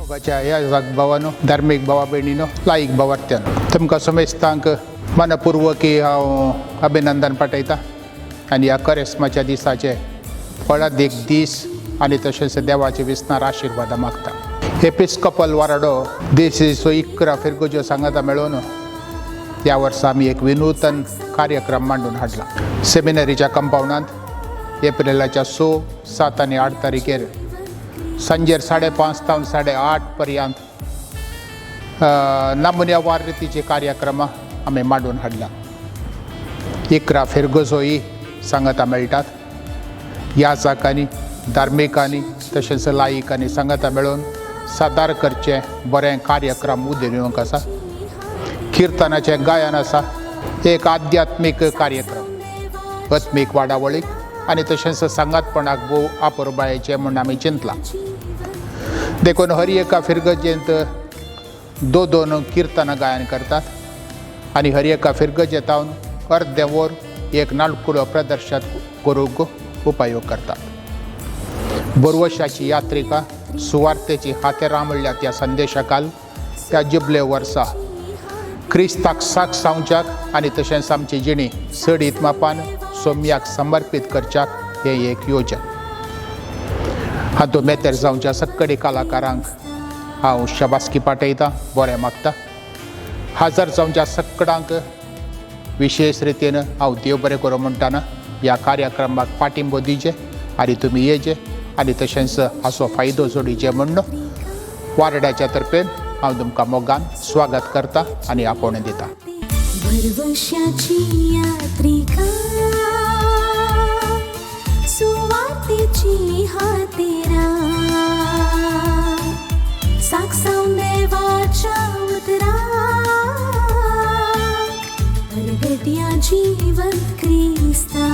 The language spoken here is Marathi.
मोगाच्या ह्या भावानो धार्मीक भावा भयणीनो लायक भावार्थ्यान तुमकां समेस्तांक मनपूर्वकी हांव अभिनंदन पाठयता आनी ह्या करेस्माच्या दिसाचे हळद एक दीस आनी तशेंच देवाचे विस्तार आशिर्वाद मागता. एपिस्कोपल वाराडो देशीचो 11 फिरगोज्यो सांगाता मेळून ह्या वर्सा आमी एक विनूतन कार्यक्रम मांडून हाडला. सेमिनरीच्या कंपाउंडांत एप्रिलाच्या 6, 7 आनी 8 तारखेर सांजेर 5:30 तावन 8:30 पर्यंत नमुन्यावार रितीचे कार्यक्रम आमी मांडून हाडला. 11 फिरगोजोय सांगाता मेळटात. याचकांनी धार्मिकांनी तशेंच लायिकांनी सांगाता मेळून सादर करचे बरें कार्यक्रम उदेरूंक आसा. किर्तनाचें गायन आसा, एक आध्यात्मीक कार्यक्रम, आत्मीक वाडावळीक आनी तशेंच सांगातपणाक भोव आपुरबायेचें म्हूण आमी चिंतलां. देखून हर एका फिरगजेंत दोन किर्तनां गायन करतात आनी हर एका फिरगजेंतावन अर्दें वर एक नाटकुलो प्रदर्शन करूंक उपयोग करतात. बोरवशाची यात्रिका सुवार्थेची हातेरां म्हणल्यार त्या संदेशाकाल त्या जुबले वर्सा क्रिस्ताक साक सावच्याक आनी तशेंच आमची जिणी चड इत्मापान सोम्याक समर्पीत करच्याक हें एक योजन. हातूंत मेतेर जावच्या सक्कडी कलाकारांक हांव शबासकी पाठयतां, बरें मागता. हाजर जावच्या सक्कडांक विशेष रितीन हांव देव बरें करूं म्हणटाना ह्या कार्यक्रमाक पाठिंबो दिचे आनी तुमी येजे आनी तशेंच हाचो फायदो जोडिचे म्हणून वारड्याच्या तर्फेन हांव तुमकां मोगान स्वागत करता आनी आपोवणें दिता. वर्षाची यात्रिका सुवातेची हातेरा साक्षावून देवाच्या उतराक परगट्या जीवन क्रिस्ता